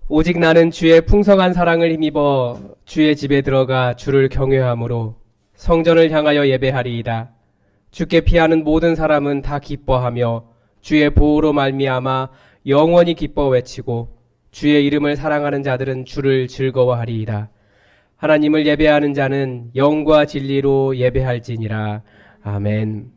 오직 나는 주의 풍성한 사랑을 힘입어 주의 집에 들어가 주를 경외함으로 성전을 향하여 예배하리이다. 주께 피하는 모든 사람은 다 기뻐하며 주의 보호로 말미암아 영원히 기뻐 외치고 주의 이름을 사랑하는 자들은 주를 즐거워하리이다. 하나님을 예배하는 자는 영과 진리로 예배할지니라. 아멘.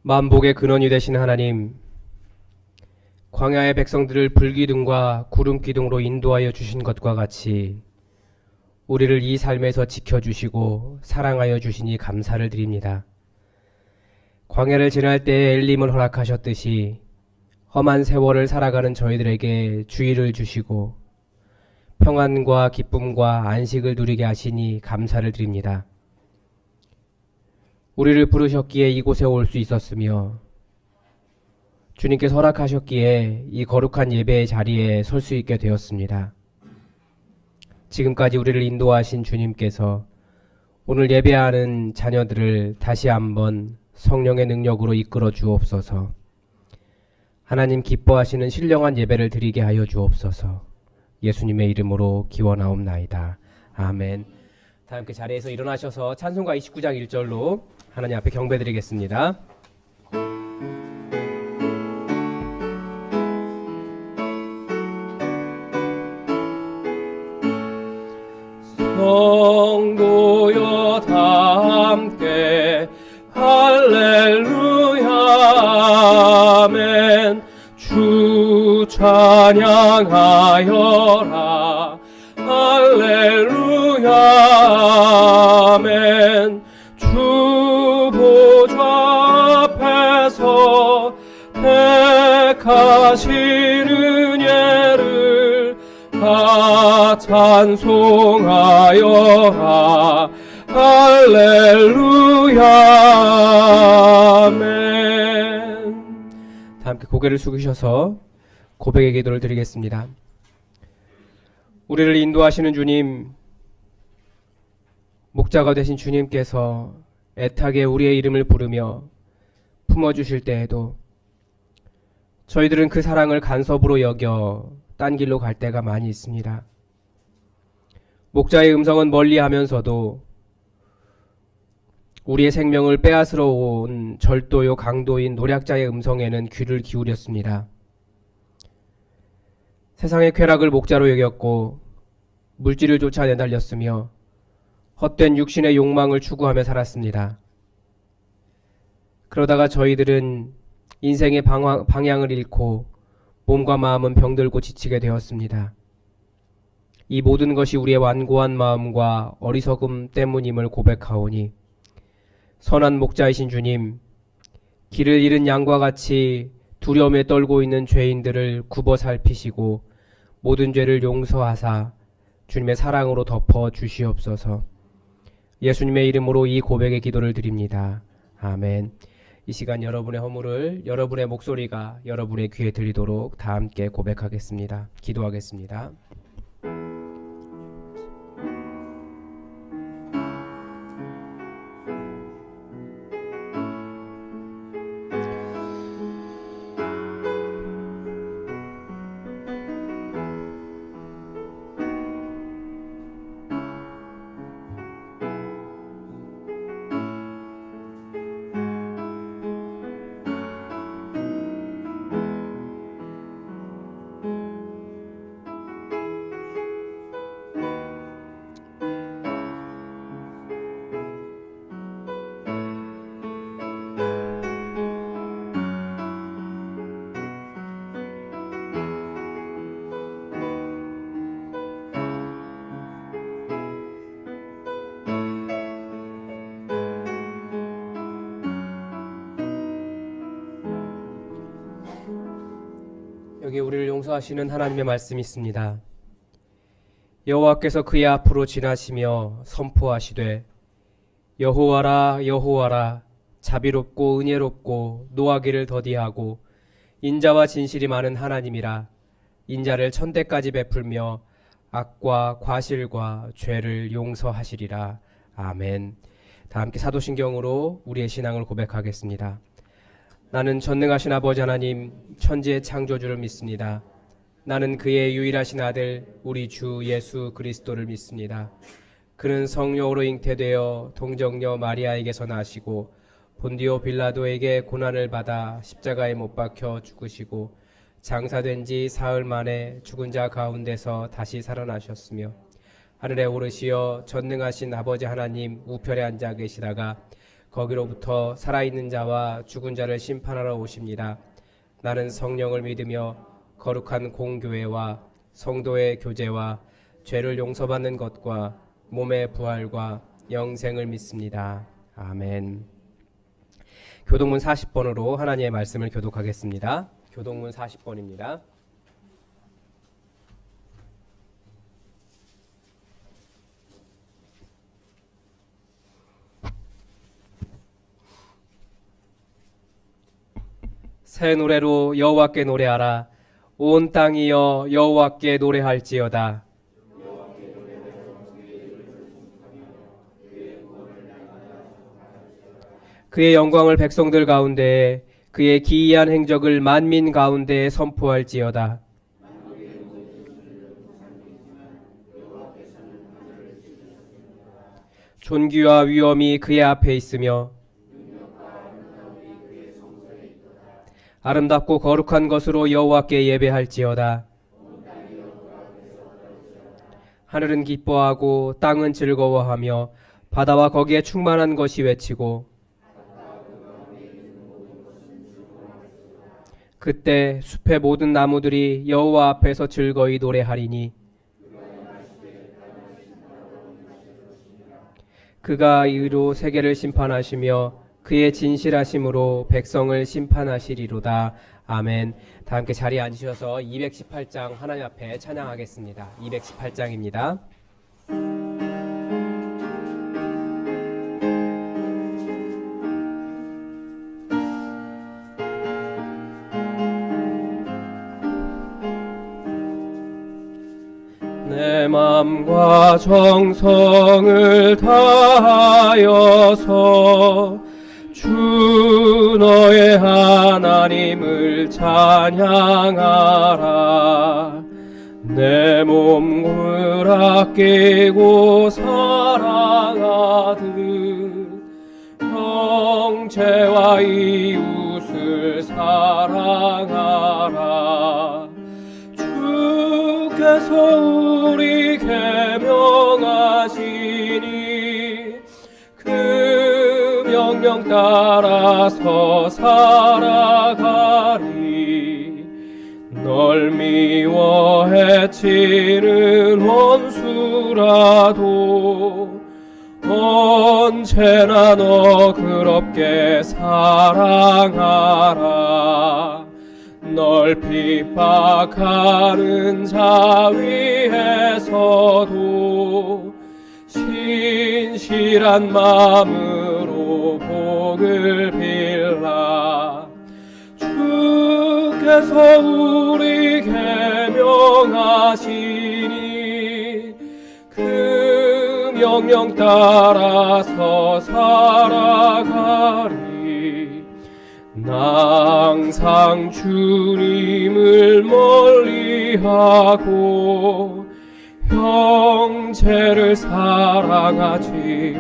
만복의 근원이 되신 하나님, 광야의 백성들을 불기둥과 구름기둥으로 인도하여 주신 것과 같이 우리를 이 삶에서 지켜주시고 사랑하여 주시니 감사를 드립니다. 광야를 지날 때에 엘림을 허락하셨듯이 험한 세월을 살아가는 저희들에게 주의를 주시고 평안과 기쁨과 안식을 누리게 하시니 감사를 드립니다. 우리를 부르셨기에 이곳에 올 수 있었으며 주님께서 허락하셨기에 이 거룩한 예배의 자리에 설 수 있게 되었습니다. 지금까지 우리를 인도하신 주님께서 오늘 예배하는 자녀들을 다시 한번 성령의 능력으로 이끌어 주옵소서. 하나님 기뻐하시는 신령한 예배를 드리게 하여 주옵소서. 예수님의 이름으로 기원하옵나이다. 아멘. 다 함께 자리에서 일어나셔서 찬송가 29장 1절로 하나님 앞에 경배드리겠습니다. 성도여 다 함께 할렐루야 아멘. 주 찬양하여라 할렐루야 아멘. 주 보좌 앞에서 택하신 은혜를 다 찬송하여라 할렐루야 아멘. 다 함께 고개를 숙이셔서 고백의 기도를 드리겠습니다. 우리를 인도하시는 주님, 목자가 되신 주님께서 애타게 우리의 이름을 부르며 품어주실 때에도 저희들은 그 사랑을 간섭으로 여겨 딴 길로 갈 때가 많이 있습니다. 목자의 음성은 멀리하면서도 우리의 생명을 빼앗으러 온 절도요 강도인 노략자의 음성에는 귀를 기울였습니다. 세상의 쾌락을 목자로 여겼고 물질을 쫓아 내달렸으며 헛된 육신의 욕망을 추구하며 살았습니다. 그러다가 저희들은 인생의 방향을 잃고 몸과 마음은 병들고 지치게 되었습니다. 이 모든 것이 우리의 완고한 마음과 어리석음 때문임을 고백하오니 선한 목자이신 주님, 길을 잃은 양과 같이 두려움에 떨고 있는 죄인들을 굽어 살피시고 모든 죄를 용서하사 주님의 사랑으로 덮어 주시옵소서. 예수님의 이름으로 이 고백의 기도를 드립니다. 아멘. 이 시간 여러분의 허물을 여러분의 목소리가 여러분의 귀에 들리도록 다 함께 고백하겠습니다. 기도하겠습니다. 여기 우리를 용서하시는 하나님의 말씀이 있습니다. 여호와께서 그의 앞으로 지나시며 선포하시되 여호와라 여호와라 자비롭고 은혜롭고 노하기를 더디하고 인자와 진실이 많은 하나님이라 인자를 천대까지 베풀며 악과 과실과 죄를 용서하시리라. 아멘. 다 함께 사도신경으로 우리의 신앙을 고백하겠습니다. 나는 전능하신 아버지 하나님 천지의 창조주를 믿습니다. 나는 그의 유일하신 아들 우리 주 예수 그리스도를 믿습니다. 그는 성령으로 잉태되어 동정녀 마리아에게서 나시고 본디오 빌라도에게 고난을 받아 십자가에 못 박혀 죽으시고 장사된 지 사흘 만에 죽은 자 가운데서 다시 살아나셨으며 하늘에 오르시어 전능하신 아버지 하나님 우편에 앉아 계시다가 거기로부터 살아있는 자와 죽은 자를 심판하러 오십니다. 나는 성령을 믿으며 거룩한 공교회와 성도의 교제와 죄를 용서받는 것과 몸의 부활과 영생을 믿습니다. 아멘. 교동문 40번으로 하나님의 말씀을 교독하겠습니다. 교동문 40번입니다. 새 노래로 여호와께 노래하라. 온 땅이여 여호와께 노래할지어다. 그의 영광을 백성들 가운데에 그의 기이한 행적을 만민 가운데에 선포할지어다. 존귀와 위엄이 그의 앞에 있으며 아름답고 거룩한 것으로 여호와께 예배할지어다. 하늘은 기뻐하고 땅은 즐거워하며 바다와 거기에 충만한 것이 외치고 그때 숲의 모든 나무들이 여호와 앞에서 즐거이 노래하리니 그가 의로 세계를 심판하시며 그의 진실하심으로 백성을 심판하시리로다. 아멘. 다 함께 자리에 앉으셔서 218장 하나님 앞에 찬양하겠습니다. 218장입니다. 내 맘과 정성을 다하여서 주 너의 하나님을 찬양하라. 내 몸을 아끼고 사랑하듯 형제와 이웃을 사랑하라. 주께서 우리 계명하시니 그 명령 따라서 살아가리. 널 미워 해치는 원수라도 언제나 너 그렇게 사랑하라. 널 핍박하는 자 위에서도 신실한 마음으로 복을 빌라. 주께서 우리 계명하시니 그 명령 따라서 살아가리. 나 항상 주님을 멀리하고 형제를 사랑하지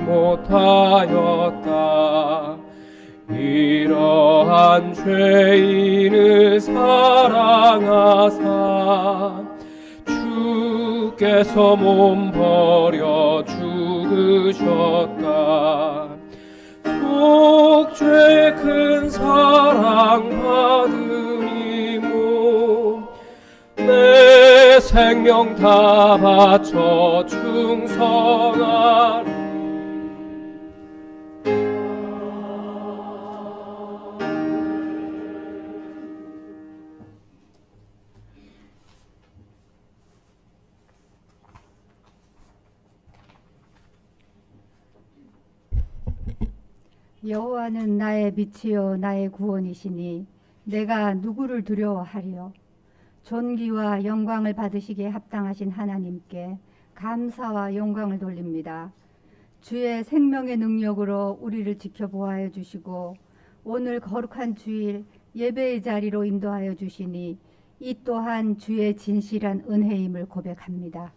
못하였다. 이러한 죄인을 사랑하사 주께서 몸 버려 죽으셨다. 속죄의 큰 사랑 받으니 내 생명 다 바쳐 충성하리. 여호와는 나의 빛이요 나의 구원이시니 내가 누구를 두려워하리요. 존귀와 영광을 받으시기에 합당하신 하나님께 감사와 영광을 돌립니다. 주의 생명의 능력으로 우리를 지켜보아여 주시고 오늘 거룩한 주일 예배의 자리로 인도하여 주시니 이 또한 주의 진실한 은혜임을 고백합니다.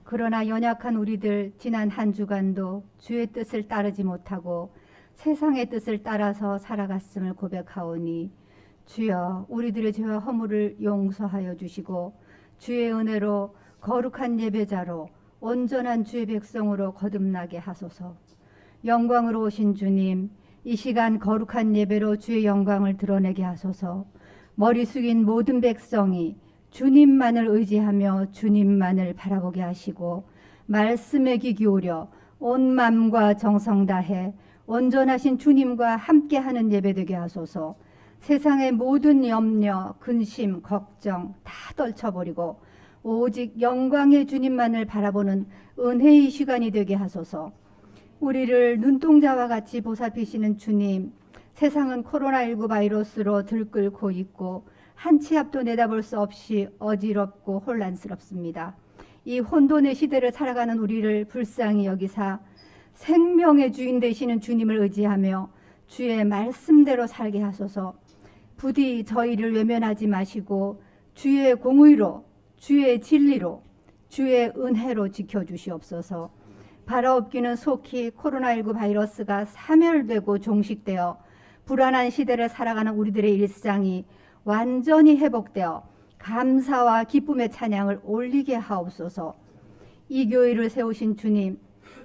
그러나 연약한 우리들 지난 한 주간도 주의 뜻을 따르지 못하고 세상의 뜻을 따라서 살아갔음을 고백하오니 주여 우리들의 죄와 허물을 용서하여 주시고 주의 은혜로 거룩한 예배자로 온전한 주의 백성으로 거듭나게 하소서. 영광으로 오신 주님, 이 시간 거룩한 예배로 주의 영광을 드러내게 하소서. 머리 숙인 모든 백성이 주님만을 의지하며 주님만을 바라보게 하시고 말씀에 귀 기울여 온 마음과 정성 다해 온전하신 주님과 함께하는 예배되게 하소서. 세상의 모든 염려, 근심, 걱정 다 떨쳐버리고 오직 영광의 주님만을 바라보는 은혜의 시간이 되게 하소서. 우리를 눈동자와 같이 보살피시는 주님, 세상은 코로나19 바이러스로 들끓고 있고 한 치 앞도 내다볼 수 없이 어지럽고 혼란스럽습니다. 이 혼돈의 시대를 살아가는 우리를 불쌍히 여기사 생명의 주인 되시는 주님을 의지하며 주의 말씀대로 살게 하소서. 부디 저희를 외면하지 마시고 주의 공의로, 주의 진리로, 주의 은혜로 지켜주시옵소서. 바라옵기는 속히 코로나19 바이러스가 사멸되고 종식되어 불안한 시대를 살아가는 우리들의 일상이 완전히 회복되어 감사와 기쁨의 찬양을 올리게 하옵소서. 이 교회를 세우신 주님,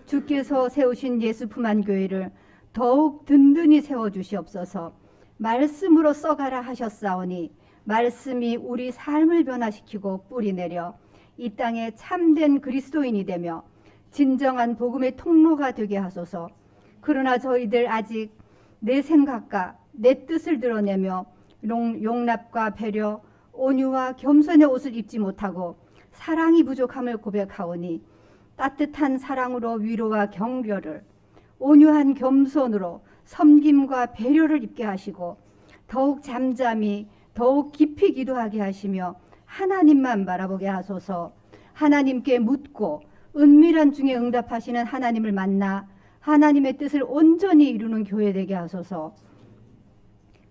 주께서 세우신 예수 품안 교회를 더욱 든든히 세워주시옵소서. 말씀으로 써가라 하셨사오니 말씀이 우리 삶을 변화시키고 뿌리내려 이 땅에 참된 그리스도인이 되며 진정한 복음의 통로가 되게 하소서. 그러나 저희들 아직 내 생각과 내 뜻을 드러내며 용납과 배려, 온유와 겸손의 옷을 입지 못하고 사랑이 부족함을 고백하오니 따뜻한 사랑으로 위로와 격려를, 온유한 겸손으로 섬김과 배려를 입게 하시고 더욱 잠잠히 더욱 깊이 기도하게 하시며 하나님만 바라보게 하소서. 하나님께 묻고 은밀한 중에 응답하시는 하나님을 만나 하나님의 뜻을 온전히 이루는 교회 되게 하소서.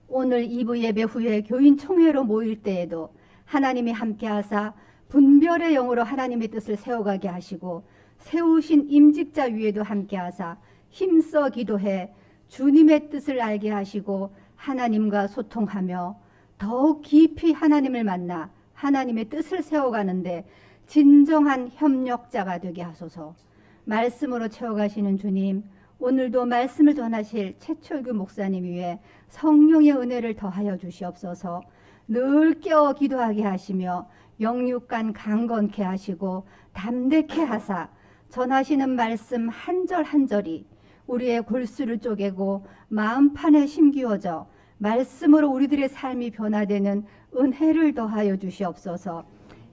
오늘 2부 예배 후에 교인 총회로 모일 때에도 하나님이 함께하사 분별의 영으로 하나님의 뜻을 세워가게 하시고 세우신 임직자 위에도 함께하사 힘써 기도해 주님의 뜻을 알게 하시고 하나님과 소통하며 더욱 깊이 하나님을 만나 하나님의 뜻을 세워가는데 진정한 협력자가 되게 하소서. 말씀으로 채워가시는 주님, 오늘도 말씀을 전하실 최철규 목사님 위에 성령의 은혜를 더하여 주시옵소서. 늘 깨어 기도하게 하시며 영육간 강건케 하시고 담대케 하사 전하시는 말씀 한 절 한 절이 우리의 골수를 쪼개고 마음판에 심기워져 말씀으로 우리들의 삶이 변화되는 은혜를 더하여 주시옵소서.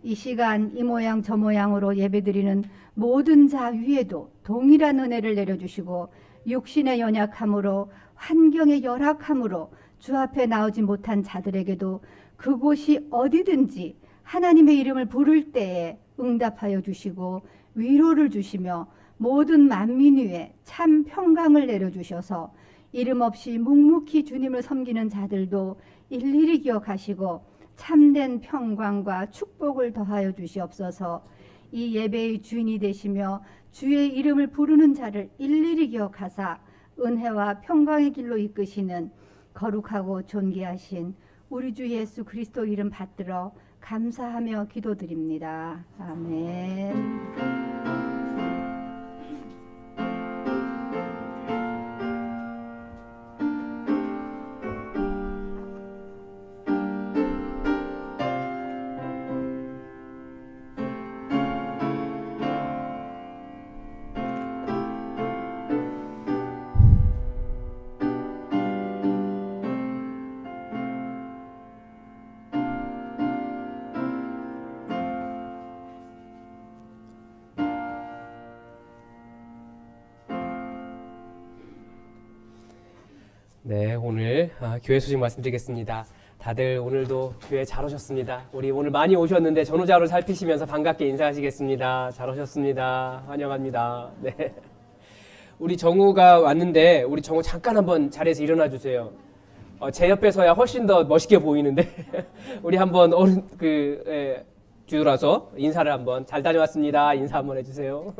이 시간 이 모양 저 모양으로 예배드리는 모든 자 위에도 동일한 은혜를 내려주시고 육신의 연약함으로 환경의 열악함으로 주 앞에 나오지 못한 자들에게도 그곳이 어디든지 하나님의 이름을 부를 때에 응답하여 주시고 위로를 주시며 모든 만민 위에 참 평강을 내려주셔서 이름 없이 묵묵히 주님을 섬기는 자들도 일일이 기억하시고 참된 평강과 축복을 더하여 주시옵소서. 이 예배의 주인이 되시며 주의 이름을 부르는 자를 일일이 기억하사 은혜와 평강의 길로 이끄시는 거룩하고 존귀하신 우리 주 예수 그리스도 이름 받들어 감사하며 기도드립니다. 아멘. 네, 오늘 교회 소식 말씀드리겠습니다. 다들 오늘도 교회 잘 오셨습니다. 우리 오늘 많이 오셨는데 전후좌우를 살피시면서 반갑게 인사하시겠습니다. 잘 오셨습니다. 환영합니다. 네. 우리 정우가 왔는데 우리 정우 잠깐 한번 자리에서 일어나 주세요. 제 옆에서야 훨씬 더 멋있게 보이는데 우리 한번 뒤돌아서 인사를 한번 잘 다녀왔습니다. 인사 한번 해주세요.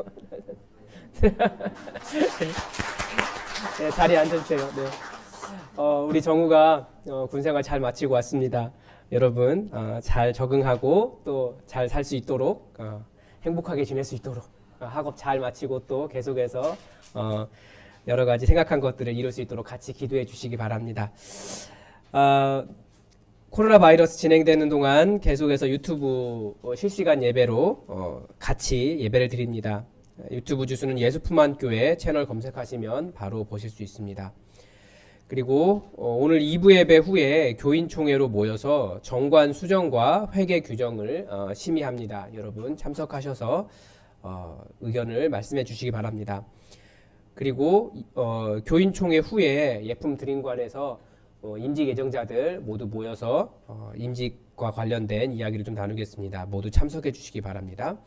네, 자리에 앉아주세요. 네. 우리 정우가 군생활 잘 마치고 왔습니다. 여러분 잘 적응하고 또 잘 살 수 있도록 행복하게 지낼 수 있도록 학업 잘 마치고 또 계속해서 여러 가지 생각한 것들을 이룰 수 있도록 같이 기도해 주시기 바랍니다. 코로나 바이러스 진행되는 동안 계속해서 유튜브 실시간 예배로 같이 예배를 드립니다. 유튜브 주소는 예수품안교회 채널 검색하시면 바로 보실 수 있습니다. 그리고 오늘 2부 예배 후에 교인총회로 모여서 정관 수정과 회계 규정을 심의합니다. 여러분 참석하셔서 의견을 말씀해 주시기 바랍니다. 그리고 교인총회 후에 예품 드림관에서 임직 예정자들 모두 모여서 임직과 관련된 이야기를 좀 나누겠습니다. 모두 참석해 주시기 바랍니다.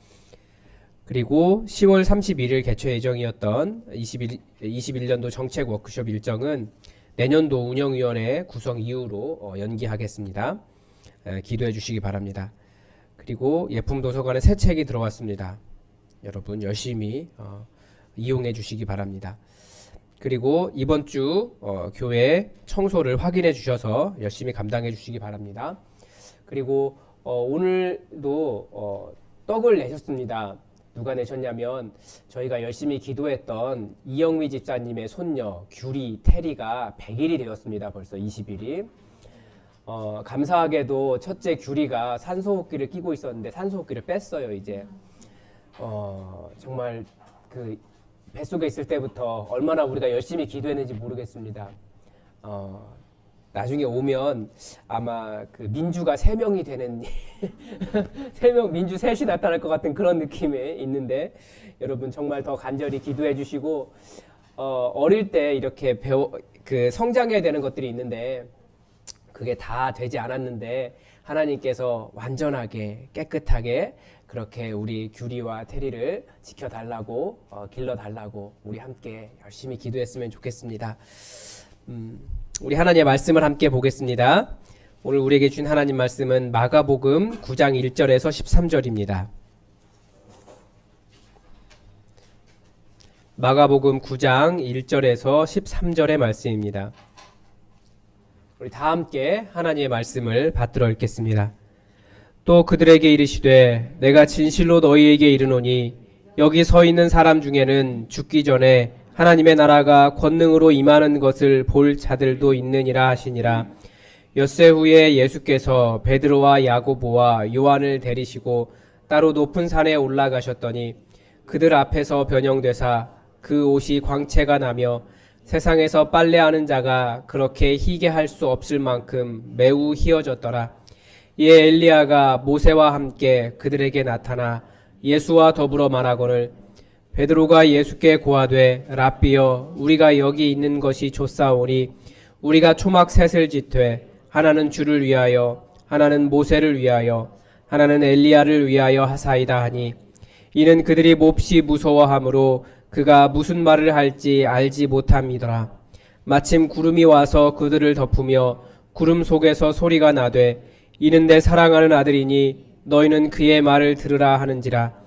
그리고 10월 31일 개최 예정이었던 21년도 정책 워크숍 일정은 내년도 운영위원회 구성 이후로 연기하겠습니다. 기도해 주시기 바랍니다. 그리고 예품 도서관에 새 책이 들어왔습니다. 여러분 열심히 이용해 주시기 바랍니다. 그리고 이번 주 교회 청소를 확인해 주셔서 열심히 감당해 주시기 바랍니다. 그리고 오늘도 떡을 내셨습니다. 누가 내셨냐면 저희가 열심히 기도했던 이영미 집사님의 손녀 규리 테리가 100일이 되었습니다. 벌써 20일이. 감사하게도 첫째 규리가 산소호흡기를 끼고 있었는데 산소호흡기를 뺐어요. 이제 정말 그 뱃속에 있을 때부터 얼마나 우리가 열심히 기도했는지 모르겠습니다. 나중에 오면 아마 그 민주가 3명이 되는 3명 민주 셋이 나타날 것 같은 그런 느낌이 있는데 여러분 정말 더 간절히 기도해 주시고 어릴 때 이렇게 성장해야 되는 것들이 있는데 그게 다 되지 않았는데 하나님께서 완전하게 깨끗하게 그렇게 우리 규리와 테리를 지켜달라고 길러달라고 우리 함께 열심히 기도했으면 좋겠습니다. 우리 하나님의 말씀을 함께 보겠습니다. 오늘 우리에게 준 하나님 말씀은 마가복음 9장 1절에서 13절입니다. 마가복음 9장 1절에서 13절의 말씀입니다. 우리 다 함께 하나님의 말씀을 받들어 읽겠습니다. 또 그들에게 이르시되 내가 진실로 너희에게 이르노니 여기 서 있는 사람 중에는 죽기 전에 하나님의 나라가 권능으로 임하는 것을 볼 자들도 있느니라 하시니라. 엿새 후에 예수께서 베드로와 야고보와 요한을 데리시고 따로 높은 산에 올라가셨더니 그들 앞에서 변형되사 그 옷이 광채가 나며 세상에서 빨래하는 자가 그렇게 희게 할 수 없을 만큼 매우 희어졌더라. 이에 엘리야가 모세와 함께 그들에게 나타나 예수와 더불어 말하거늘 베드로가 예수께 고하되 랍비여 우리가 여기 있는 것이 좋사오니 우리가 초막 셋을 짓되 하나는 주를 위하여 하나는 모세를 위하여 하나는 엘리야를 위하여 하사이다 하니 이는 그들이 몹시 무서워하므로 그가 무슨 말을 할지 알지 못함이더라. 마침 구름이 와서 그들을 덮으며 구름 속에서 소리가 나되 이는 내 사랑하는 아들이니 너희는 그의 말을 들으라 하는지라.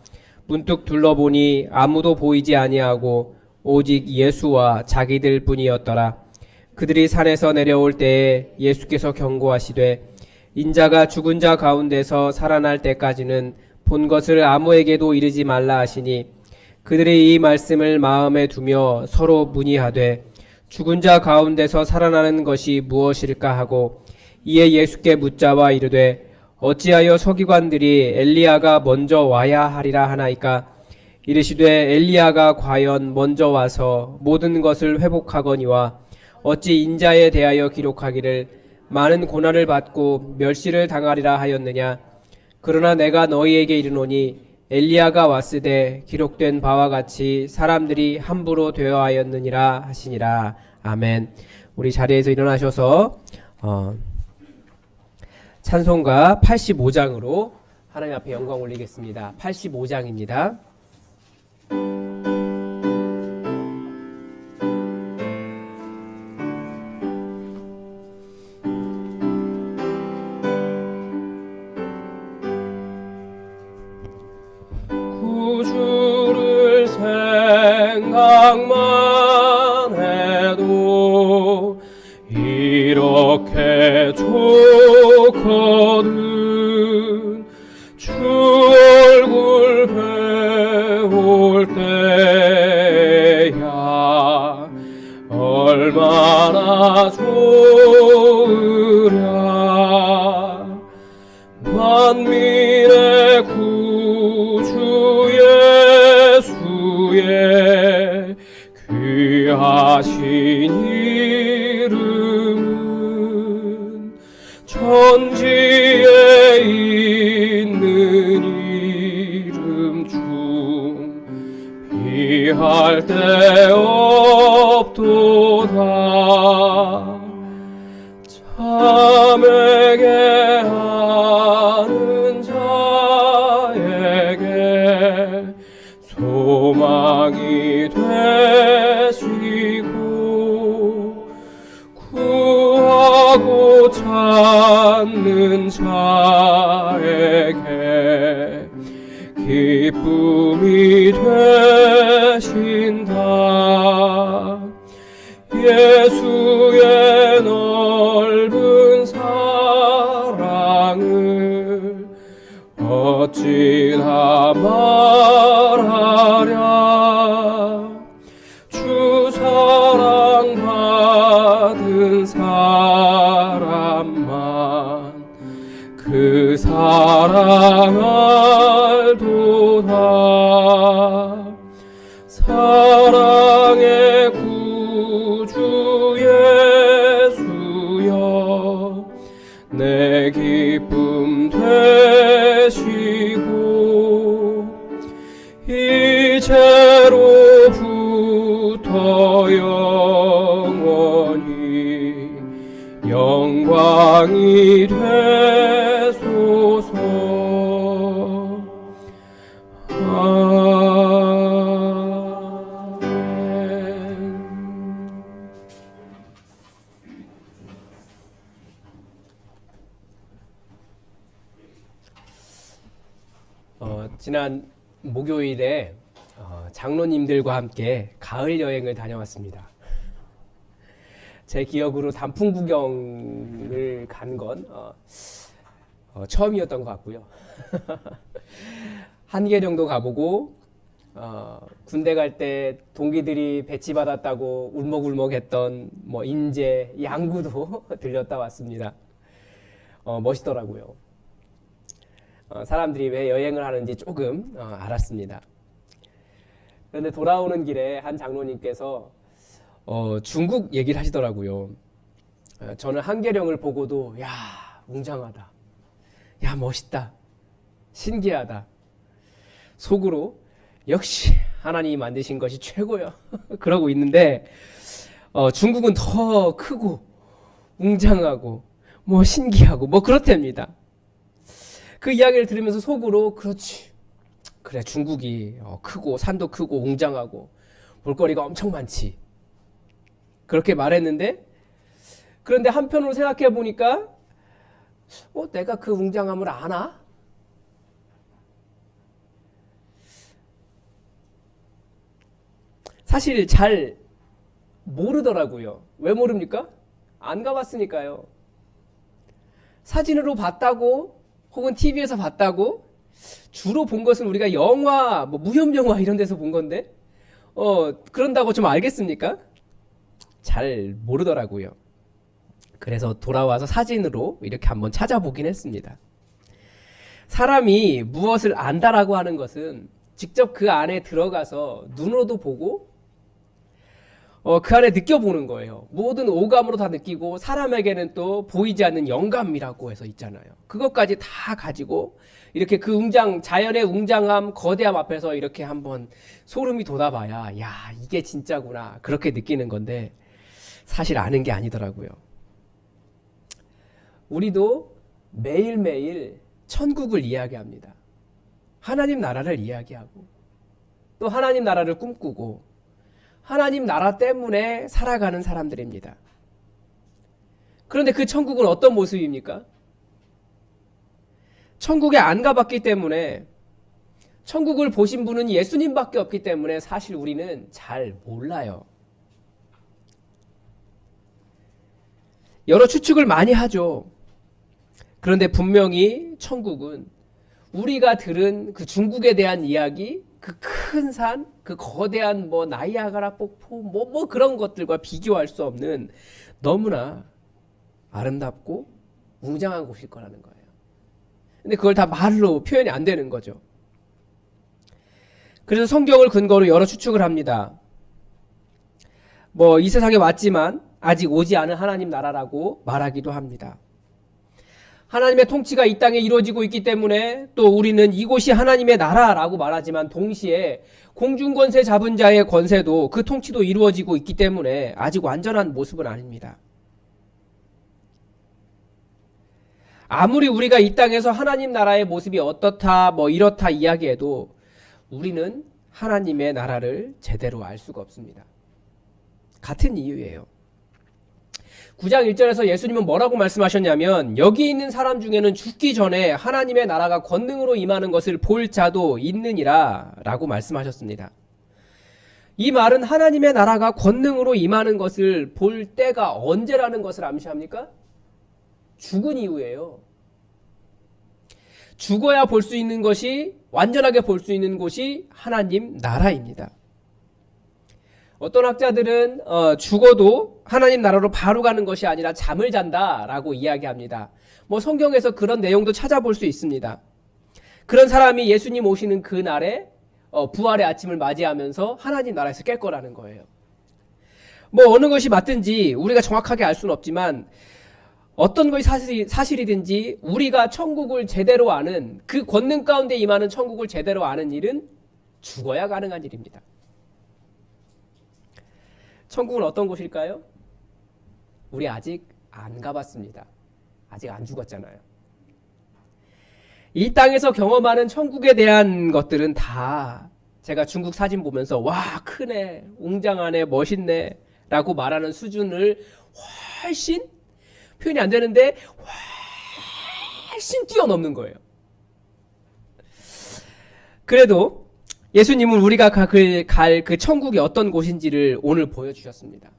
문득 둘러보니 아무도 보이지 아니하고 오직 예수와 자기들 뿐이었더라. 그들이 산에서 내려올 때에 예수께서 경고하시되 인자가 죽은 자 가운데서 살아날 때까지는 본 것을 아무에게도 이르지 말라 하시니 그들이 이 말씀을 마음에 두며 서로 문의하되 죽은 자 가운데서 살아나는 것이 무엇일까 하고 이에 예수께 묻자와 이르되 어찌하여 서기관들이 엘리야가 먼저 와야 하리라 하나이까. 이르시되 엘리야가 과연 먼저 와서 모든 것을 회복하거니와 어찌 인자에 대하여 기록하기를 많은 고난을 받고 멸시를 당하리라 하였느냐. 그러나 내가 너희에게 이르노니 엘리야가 왔으되 기록된 바와 같이 사람들이 함부로 되어하였느니라 하시니라. 아멘. 우리 자리에서 일어나셔서 찬송가 85장으로 하나님 앞에 영광 올리겠습니다. 85장입니다. 구주를 생각만 해도 이렇게 좋거든. 주 얼굴 배울 때야 얼마나 좋으랴. 만민의 구주 예수의 귀하신 이름은 천지에 있는 이름 중 비할 데 없도다. 참에게 하는 자에게 소망이 되시고 구하고 찾는 자에게 기쁨이 되신다. 예수의 넓은 사랑을 어찌나 말하랴. 주 사랑 받은 사람만 그 사랑 알도다. 사랑의 구주 예수여 내 기쁨 되시고 이제로부터 영원히 영광이 되소서. 지난 목요일에 장로님들과 함께 가을 여행을 다녀왔습니다. 제 기억으로 단풍 구경을 간 건 처음이었던 것 같고요. 한계령도 가보고 군대 갈 때 동기들이 배치 받았다고 울먹울먹했던 인제, 양구도 들렸다 왔습니다. 멋있더라고요. 사람들이 왜 여행을 하는지 조금 알았습니다. 그런데 돌아오는 길에 한 장로님께서 중국 얘기를 하시더라고요. 저는 한계령을 보고도 야, 웅장하다, 야, 멋있다, 신기하다, 속으로 역시 하나님이 만드신 것이 최고야 그러고 있는데 중국은 더 크고 웅장하고 신기하고 그렇답니다. 그 이야기를 들으면서 속으로 그렇지, 그래, 중국이 크고 산도 크고 웅장하고 볼거리가 엄청 많지, 그렇게 말했는데, 그런데 한편으로 생각해 보니까 내가 그 웅장함을 아나? 사실 잘 모르더라고요. 왜 모릅니까? 안 가봤으니까요. 사진으로 봤다고 혹은 TV에서 봤다고 주로 본 것은 우리가 영화, 무협영화 이런 데서 본 건데 그런다고 좀 알겠습니까? 잘 모르더라고요. 그래서 돌아와서 사진으로 이렇게 한번 찾아보긴 했습니다. 사람이 무엇을 안다라고 하는 것은 직접 그 안에 들어가서 눈으로도 보고 그 안에 느껴보는 거예요. 모든 오감으로 다 느끼고, 사람에게는 또 보이지 않는 영감이라고 해서 있잖아요. 그것까지 다 가지고 이렇게 그 자연의 웅장함, 거대함 앞에서 이렇게 한번 소름이 돋아봐야 야, 이게 진짜구나, 그렇게 느끼는 건데, 사실 아는 게 아니더라고요. 우리도 매일매일 천국을 이야기합니다. 하나님 나라를 이야기하고 또 하나님 나라를 꿈꾸고 하나님 나라 때문에 살아가는 사람들입니다. 그런데 그 천국은 어떤 모습입니까? 천국에 안 가봤기 때문에, 천국을 보신 분은 예수님밖에 없기 때문에 사실 우리는 잘 몰라요. 여러 추측을 많이 하죠. 그런데 분명히 천국은 우리가 들은 그 중국에 대한 이야기, 그 큰 산, 그 거대한 뭐 나이아가라 폭포, 뭐 그런 것들과 비교할 수 없는 너무나 아름답고 웅장한 곳일 거라는 거예요. 근데 그걸 다 말로 표현이 안 되는 거죠. 그래서 성경을 근거로 여러 추측을 합니다. 뭐 이 세상에 왔지만 아직 오지 않은 하나님 나라라고 말하기도 합니다. 하나님의 통치가 이 땅에 이루어지고 있기 때문에 또 우리는 이곳이 하나님의 나라라고 말하지만 동시에 공중권세 잡은 자의 권세도 그 통치도 이루어지고 있기 때문에 아직 완전한 모습은 아닙니다. 아무리 우리가 이 땅에서 하나님 나라의 모습이 어떻다 뭐 이렇다 이야기해도 우리는 하나님의 나라를 제대로 알 수가 없습니다. 같은 이유예요. 9장 1절에서 예수님은 뭐라고 말씀하셨냐면 여기 있는 사람 중에는 죽기 전에 하나님의 나라가 권능으로 임하는 것을 볼 자도 있느니라 라고 말씀하셨습니다. 이 말은 하나님의 나라가 권능으로 임하는 것을 볼 때가 언제라는 것을 암시합니까? 죽은 이후예요. 죽어야 볼 수 있는 것이, 완전하게 볼 수 있는 곳이 하나님 나라입니다. 어떤 학자들은 죽어도 하나님 나라로 바로 가는 것이 아니라 잠을 잔다라고 이야기합니다. 뭐 성경에서 그런 내용도 찾아볼 수 있습니다. 그런 사람이 예수님 오시는 그 날에 부활의 아침을 맞이하면서 하나님 나라에서 깰 거라는 거예요. 뭐 어느 것이 맞든지 우리가 정확하게 알 수는 없지만 어떤 것이 사실이든지 우리가 천국을 제대로 아는, 그 권능 가운데 임하는 천국을 제대로 아는 일은 죽어야 가능한 일입니다. 천국은 어떤 곳일까요? 우리 아직 안 가봤습니다. 아직 안 죽었잖아요. 이 땅에서 경험하는 천국에 대한 것들은 다 제가 중국 사진 보면서 와, 크네, 웅장하네, 멋있네 라고 말하는 수준을 훨씬, 표현이 안 되는데 훨씬 뛰어넘는 거예요. 그래도 예수님은 우리가 갈 그 천국이 어떤 곳인지를 오늘 보여주셨습니다.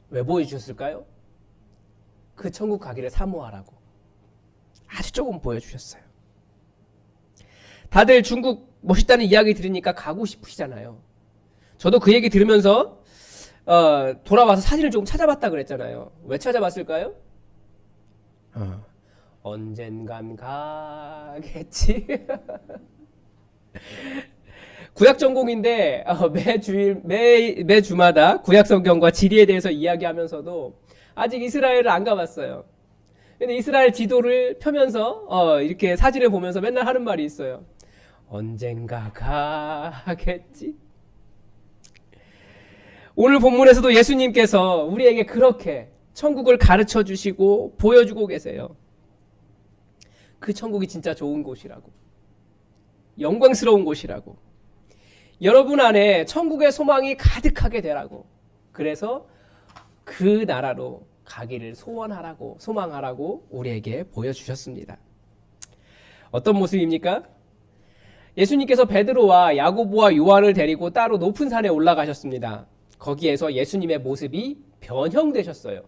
왜 보여주셨을까요? 그 천국 가기를 사모하라고 아주 조금 보여주셨어요. 다들 중국 멋있다는 이야기 들으니까 가고 싶으시잖아요. 저도 그 얘기 들으면서 돌아와서 사진을 조금 찾아봤다 그랬잖아요. 왜 찾아봤을까요? 언젠간 가겠지. 구약 전공인데 매주마다 구약 성경과 지리에 대해서 이야기하면서도 아직 이스라엘을 안 가봤어요. 근데 이스라엘 지도를 펴면서 이렇게 사진을 보면서 맨날 하는 말이 있어요. 언젠가 가겠지. 오늘 본문에서도 예수님께서 우리에게 그렇게 천국을 가르쳐 주시고 보여주고 계세요. 그 천국이 진짜 좋은 곳이라고, 영광스러운 곳이라고, 여러분 안에 천국의 소망이 가득하게 되라고, 그래서 그 나라로 가기를 소원하라고, 소망하라고 우리에게 보여주셨습니다. 어떤 모습입니까? 예수님께서 베드로와 야고보와 요한을 데리고 따로 높은 산에 올라가셨습니다. 거기에서 예수님의 모습이 변형되셨어요.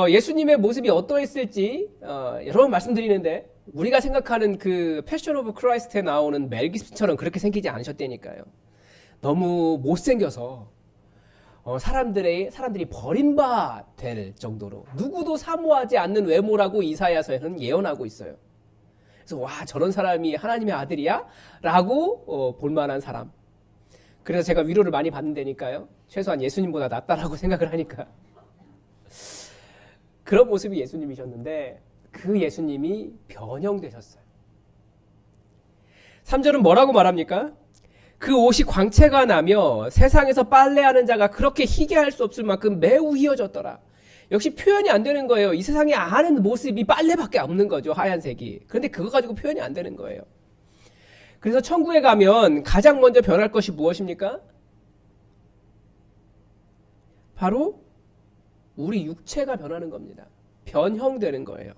예수님의 모습이 어떠했을지 여러 번 말씀드리는데, 우리가 생각하는 그 패션 오브 크라이스트에 나오는 멜 깁슨처럼 그렇게 생기지 않으셨다니까요. 너무 못생겨서 사람들이 버림받을 정도로 누구도 사모하지 않는 외모라고 이사야서에는 예언하고 있어요. 그래서 와, 저런 사람이 하나님의 아들이야? 라고 볼만한 사람. 그래서 제가 위로를 많이 받는다니까요. 최소한 예수님보다 낫다라고 생각을 하니까. 그런 모습이 예수님이셨는데 그 예수님이 변형되셨어요. 3절은 뭐라고 말합니까? 그 옷이 광채가 나며 세상에서 빨래하는 자가 그렇게 희게할 수 없을 만큼 매우 희어졌더라. 역시 표현이 안 되는 거예요. 이 세상에 아는 모습이 빨래밖에 없는 거죠. 하얀색이. 그런데 그거 가지고 표현이 안 되는 거예요. 그래서 천국에 가면 가장 먼저 변할 것이 무엇입니까? 바로 우리 육체가 변하는 겁니다. 변형되는 거예요.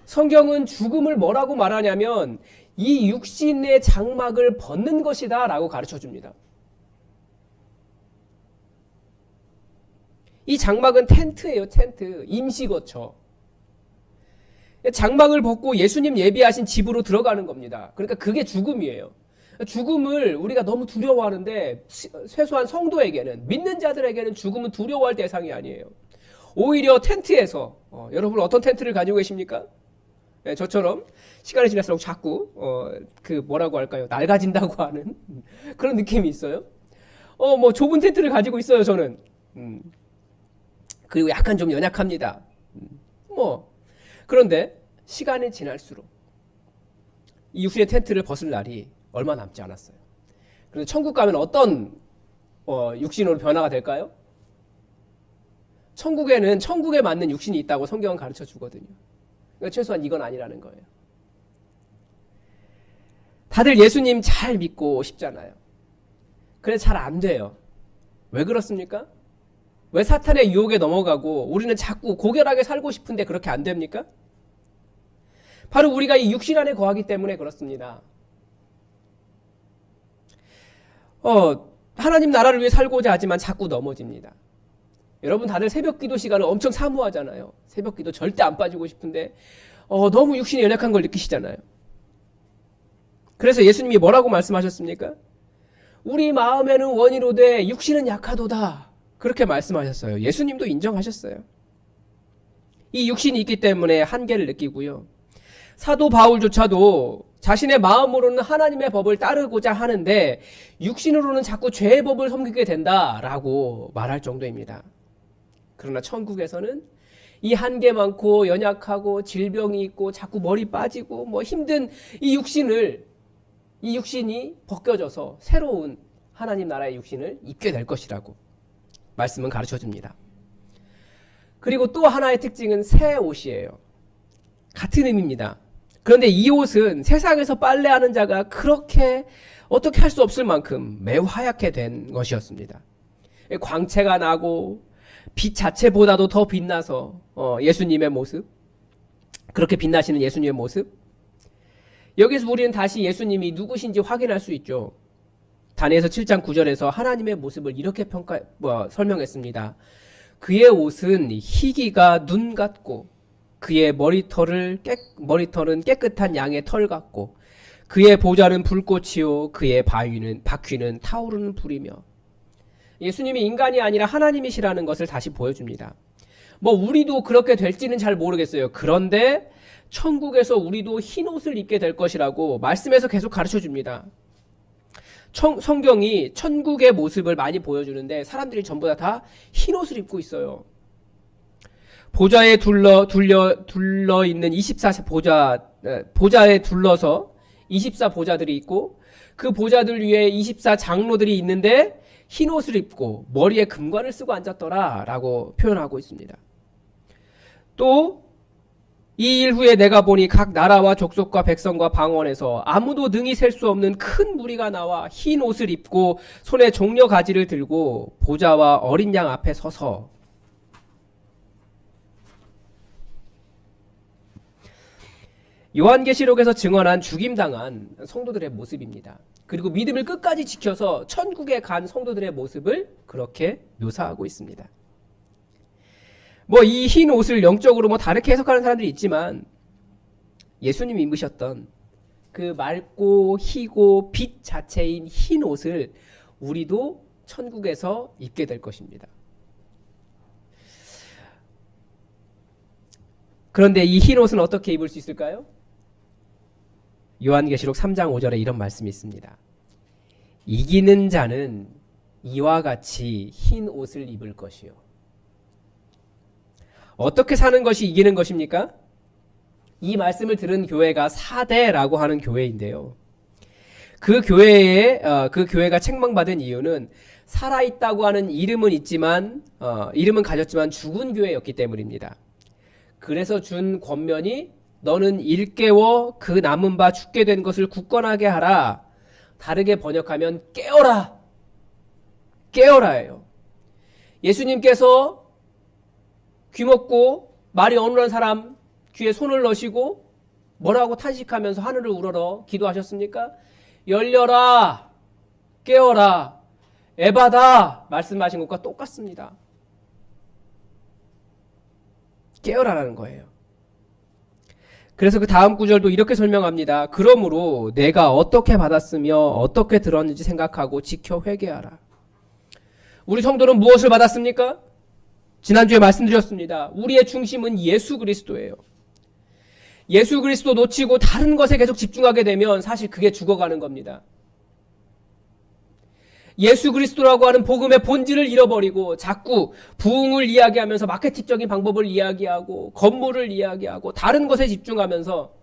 성경은 죽음을 뭐라고 말하냐면 이 육신의 장막을 벗는 것이다 라고 가르쳐 줍니다. 이 장막은 텐트예요. 텐트. 임시거처. 장막을 벗고 예수님 예비하신 집으로 들어가는 겁니다. 그러니까 그게 죽음이에요. 죽음을 우리가 너무 두려워하는데 세수한 성도에게는, 믿는 자들에게는 죽음은 두려워할 대상이 아니에요. 오히려 텐트에서 여러분 어떤 텐트를 가지고 계십니까? 네, 저처럼 시간이 지날수록 자꾸 뭐라고 할까요? 낡아진다고 하는 그런 느낌이 있어요. 뭐 좁은 텐트를 가지고 있어요. 저는. 그리고 약간 좀 연약합니다. 그런데 시간이 지날수록 이 육신의 텐트를 벗을 날이 얼마 남지 않았어요. 그런데 천국 가면 어떤 육신으로 변화가 될까요? 천국에는 천국에 맞는 육신이 있다고 성경은 가르쳐 주거든요. 그러니까 최소한 이건 아니라는 거예요. 다들 예수님 잘 믿고 싶잖아요. 그런데 잘 안 돼요. 왜 그렇습니까? 왜 사탄의 유혹에 넘어가고 우리는 자꾸 고결하게 살고 싶은데 그렇게 안 됩니까? 바로 우리가 이 육신 안에 거하기 때문에 그렇습니다. 하나님 나라를 위해 살고자 하지만 자꾸 넘어집니다. 여러분 다들 새벽 기도 시간을 엄청 사모하잖아요. 새벽 기도 절대 안 빠지고 싶은데 너무 육신이 연약한 걸 느끼시잖아요. 그래서 예수님이 뭐라고 말씀하셨습니까? 우리 마음에는 원이로되 육신은 약하도다. 그렇게 말씀하셨어요. 예수님도 인정하셨어요. 이 육신이 있기 때문에 한계를 느끼고요. 사도 바울조차도 자신의 마음으로는 하나님의 법을 따르고자 하는데 육신으로는 자꾸 죄의 법을 섬기게 된다라고 말할 정도입니다. 그러나 천국에서는 이 한계 많고 연약하고 질병이 있고 자꾸 머리 빠지고 힘든 이 육신이 벗겨져서 새로운 하나님 나라의 육신을 입게 될 것이라고 말씀은 가르쳐 줍니다. 그리고 또 하나의 특징은 새 옷이에요. 같은 의미입니다. 그런데 이 옷은 세상에서 빨래하는 자가 그렇게 어떻게 할 수 없을 만큼 매우 하얗게 된 것이었습니다. 광채가 나고 빛 자체보다도 더 빛나서 예수님의 모습, 그렇게 빛나시는 예수님의 모습, 여기서 우리는 다시 예수님이 누구신지 확인할 수 있죠. 다니엘서 7장 9절에서 하나님의 모습을 이렇게 설명했습니다. 그의 옷은 희기가 눈 같고 그의 머리털은 깨끗한 양의 털 같고 그의 보좌는 불꽃이요 그의 바퀴는 타오르는 불이며. 예수님이 인간이 아니라 하나님이시라는 것을 다시 보여줍니다. 우리도 그렇게 될지는 잘 모르겠어요. 그런데 천국에서 우리도 흰 옷을 입게 될 것이라고 말씀에서 계속 가르쳐 줍니다. 성경이 천국의 모습을 많이 보여주는데 사람들이 전부 다 흰 옷을 입고 있어요. 보좌에 둘러 있는 보좌에 둘러서 24보좌들이 있고 그 보좌들 위에 24장로들이 있는데 흰 옷을 입고 머리에 금관을 쓰고 앉았더라라고 표현하고 있습니다. 또 이 일 후에 내가 보니 각 나라와 족속과 백성과 방언에서 아무도 능히 셀 수 없는 큰 무리가 나와 흰 옷을 입고 손에 종려 가지를 들고 보좌와 어린 양 앞에 서서. 요한계시록에서 증언한 죽임당한 성도들의 모습입니다. 그리고 믿음을 끝까지 지켜서 천국에 간 성도들의 모습을 그렇게 묘사하고 있습니다. 이 흰 옷을 영적으로 다르게 해석하는 사람들이 있지만 예수님이 입으셨던 그 맑고 희고 빛 자체인 흰 옷을 우리도 천국에서 입게 될 것입니다. 그런데 이 흰 옷은 어떻게 입을 수 있을까요? 요한계시록 3장 5절에 이런 말씀이 있습니다. 이기는 자는 이와 같이 흰 옷을 입을 것이요. 어떻게 사는 것이 이기는 것입니까? 이 말씀을 들은 교회가 사대라고 하는 교회인데요. 그 교회가 책망받은 이유는 살아있다고 하는 이름은 있지만, 이름은 가졌지만 죽은 교회였기 때문입니다. 그래서 준 권면이 너는 일깨워 그 남은 바 죽게 된 것을 굳건하게 하라. 다르게 번역하면 깨어라. 깨어라예요. 예수님께서 귀먹고 말이 어눌한 사람 귀에 손을 넣으시고 뭐라고 탄식하면서 하늘을 우러러 기도하셨습니까? 열려라. 깨어라. 에바다. 말씀하신 것과 똑같습니다. 깨어라라는 거예요. 그래서 그 다음 구절도 이렇게 설명합니다. 그러므로 내가 어떻게 받았으며 어떻게 들었는지 생각하고 지켜 회개하라. 우리 성도는 무엇을 받았습니까? 지난주에 말씀드렸습니다. 우리의 중심은 예수 그리스도예요. 예수 그리스도 놓치고 다른 것에 계속 집중하게 되면 사실 그게 죽어가는 겁니다. 예수 그리스도라고 하는 복음의 본질을 잃어버리고 자꾸 부흥을 이야기하면서 마케팅적인 방법을 이야기하고 건물을 이야기하고 다른 것에 집중하면서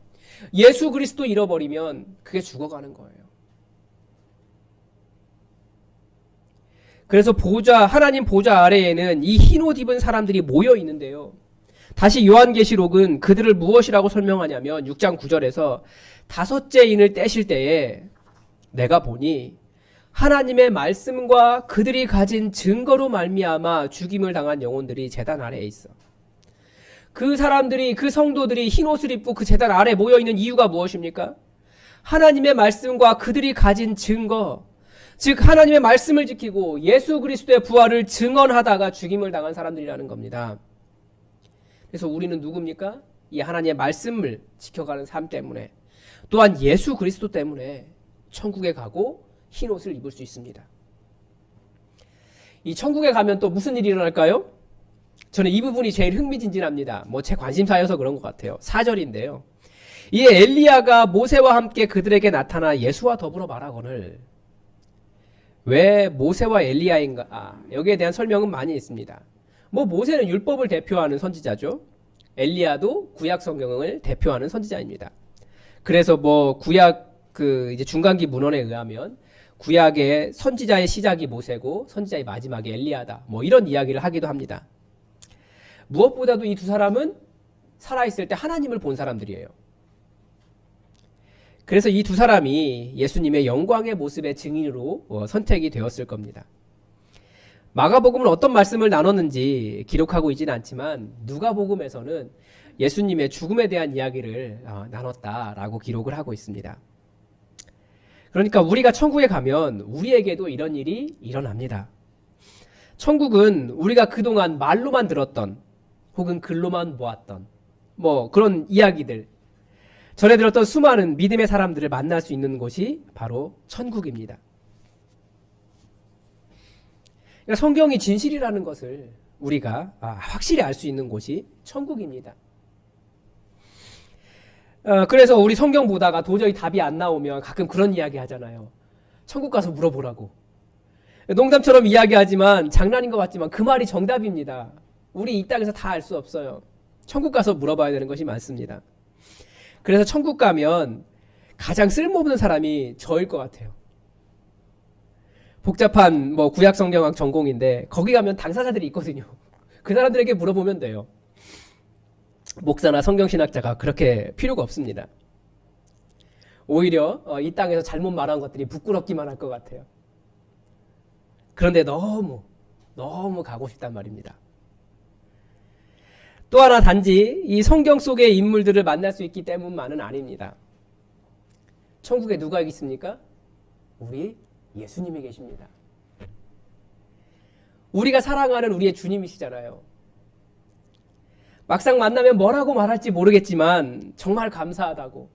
예수 그리스도 잃어버리면 그게 죽어가는 거예요. 그래서 하나님 보좌 아래에는 이 흰옷 입은 사람들이 모여 있는데요. 다시 요한계시록은 그들을 무엇이라고 설명하냐면 6장 9절에서 다섯째 인을 떼실 때에 내가 보니 하나님의 말씀과 그들이 가진 증거로 말미암아 죽임을 당한 영혼들이 제단 아래에 있어. 그 사람들이, 그 성도들이 흰옷을 입고 그 제단 아래에 모여있는 이유가 무엇입니까? 하나님의 말씀과 그들이 가진 증거, 즉 하나님의 말씀을 지키고 예수 그리스도의 부활을 증언하다가 죽임을 당한 사람들이라는 겁니다. 그래서 우리는 누굽니까? 이 하나님의 말씀을 지켜가는 삶 때문에, 또한 예수 그리스도 때문에 천국에 가고 흰옷을 입을 수 있습니다. 이 천국에 가면 또 무슨 일이 일어날까요? 저는 이 부분이 제일 흥미진진합니다. 제 관심사여서 그런 것 같아요. 4절인데요. 이 엘리야가 모세와 함께 그들에게 나타나 예수와 더불어 말하거늘. 왜 모세와 엘리야인가? 여기에 대한 설명은 많이 있습니다. 모세는 율법을 대표하는 선지자죠. 엘리야도 구약 성경을 대표하는 선지자입니다. 그래서 구약 이제 중간기 문헌에 의하면 구약의 선지자의 시작이 모세고 선지자의 마지막이 엘리야다. 이런 이야기를 하기도 합니다. 무엇보다도 이 두 사람은 살아있을 때 하나님을 본 사람들이에요. 그래서 이 두 사람이 예수님의 영광의 모습의 증인으로 선택이 되었을 겁니다. 마가복음은 어떤 말씀을 나눴는지 기록하고 있지는 않지만 누가복음에서는 예수님의 죽음에 대한 이야기를 나눴다라고 기록을 하고 있습니다. 그러니까 우리가 천국에 가면 우리에게도 이런 일이 일어납니다. 천국은 우리가 그동안 말로만 들었던 혹은 글로만 보았던 그런 이야기들, 전에 들었던 수많은 믿음의 사람들을 만날 수 있는 곳이 바로 천국입니다. 그러니까 성경이 진실이라는 것을 우리가 확실히 알 수 있는 곳이 천국입니다. 그래서 우리 성경 보다가 도저히 답이 안 나오면 가끔 그런 이야기 하잖아요. 천국 가서 물어보라고. 농담처럼 이야기하지만 장난인 것 같지만 그 말이 정답입니다. 우리 이 땅에서 다 알 수 없어요. 천국 가서 물어봐야 되는 것이 많습니다. 그래서 천국 가면 가장 쓸모없는 사람이 저일 것 같아요. 복잡한 구약 성경학 전공인데 거기 가면 당사자들이 있거든요. 그 사람들에게 물어보면 돼요. 목사나 성경신학자가 그렇게 필요가 없습니다. 오히려 이 땅에서 잘못 말한 것들이 부끄럽기만 할 것 같아요. 그런데 너무 가고 싶단 말입니다. 또 하나 단지 이 성경 속의 인물들을 만날 수 있기 때문만은 아닙니다. 천국에 누가 있습니까? 우리 예수님이 계십니다. 우리가 사랑하는 우리의 주님이시잖아요. 막상 만나면 뭐라고 말할지 모르겠지만 정말 감사하다고,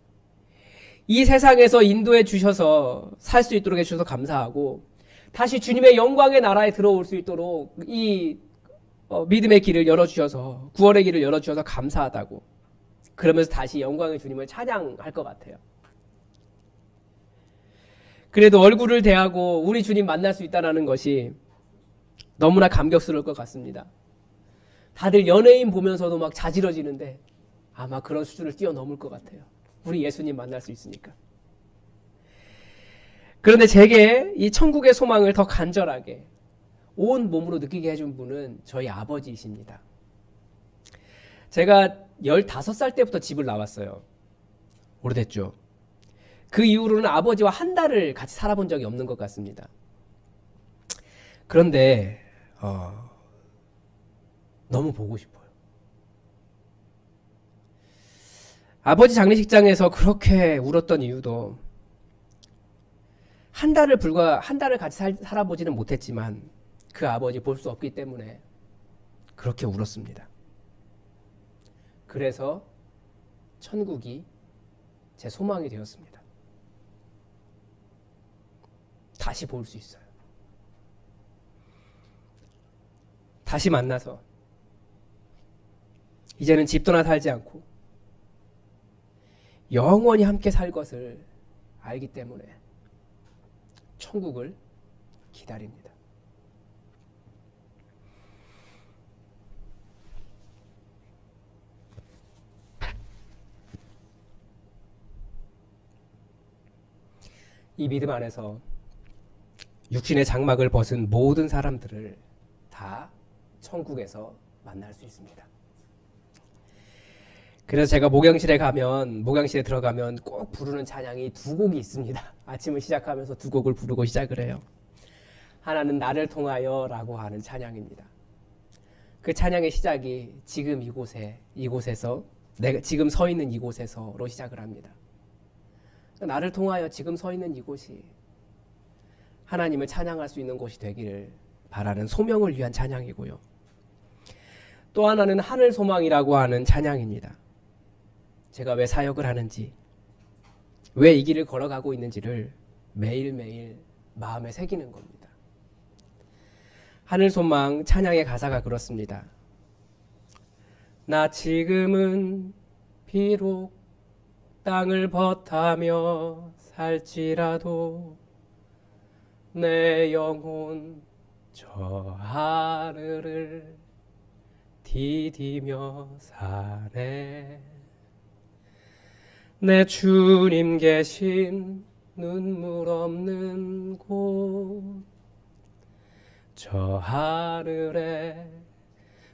이 세상에서 인도해 주셔서 살 수 있도록 해주셔서 감사하고, 다시 주님의 영광의 나라에 들어올 수 있도록 이 믿음의 길을 열어주셔서, 구원의 길을 열어주셔서 감사하다고, 그러면서 다시 영광의 주님을 찬양할 것 같아요. 그래도 얼굴을 대하고 우리 주님 만날 수 있다는 것이 너무나 감격스러울 것 같습니다. 다들 연예인 보면서도 막 자지러지는데 아마 그런 수준을 뛰어넘을 것 같아요. 우리 예수님 만날 수 있으니까. 그런데 제게 이 천국의 소망을 더 간절하게 온 몸으로 느끼게 해준 분은 저희 아버지이십니다. 제가 15살 때부터 집을 나왔어요. 오래됐죠. 그 이후로는 아버지와 한 달을 같이 살아본 적이 없는 것 같습니다. 그런데 너무 보고 싶어요. 아버지 장례식장에서 그렇게 울었던 이유도 한 달을 같이 살아보지는 못했지만 그 아버지 볼 수 없기 때문에 그렇게 울었습니다. 그래서 천국이 제 소망이 되었습니다. 다시 볼 수 있어요. 다시 만나서 이제는 집 떠나 살지 않고 영원히 함께 살 것을 알기 때문에 천국을 기다립니다. 이 믿음 안에서 육신의 장막을 벗은 모든 사람들을 다 천국에서 만날 수 있습니다. 그래서 제가 목양실에 들어가면 꼭 부르는 찬양이 두 곡이 있습니다. 아침을 시작하면서 두 곡을 부르고 시작을 해요. 하나는 나를 통하여 라고 하는 찬양입니다. 그 찬양의 시작이 지금 이곳에서 내가 지금 서 있는 이곳에서로 시작을 합니다. 나를 통하여 지금 서 있는 이곳이 하나님을 찬양할 수 있는 곳이 되기를 바라는 소명을 위한 찬양이고요. 또 하나는 하늘 소망이라고 하는 찬양입니다. 제가 왜 사역을 하는지, 왜 이 길을 걸어가고 있는지를 매일매일 마음에 새기는 겁니다. 하늘 소망 찬양의 가사가 그렇습니다. 나 지금은 비록 땅을 벗하며 살지라도 내 영혼 저 하늘을 디디며 사네. 내 주님 계신 눈물 없는 곳 저 하늘에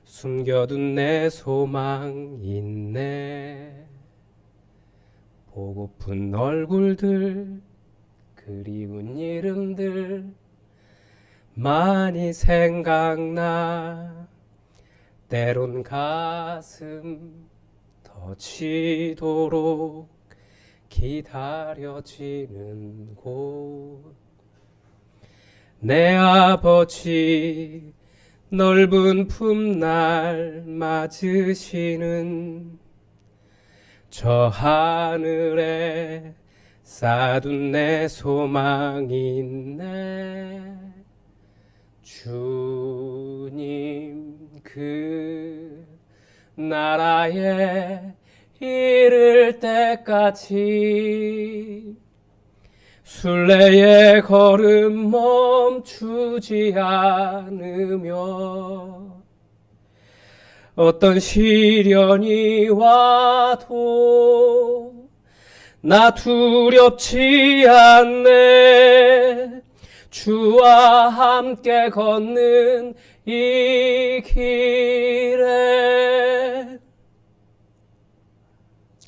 숨겨둔 내 소망 있네. 보고픈 얼굴들 그리운 이름들 많이 생각나. 때론 가슴 터지도록 기다려지는 곳. 내 아버지 넓은 품 날 맞으시는 저 하늘에 쌓아둔 내 소망 있네. 주님 그 나라에 이를 때까지 순례의 걸음 멈추지 않으며 어떤 시련이 와도 나 두렵지 않네. 주와 함께 걷는 이 길에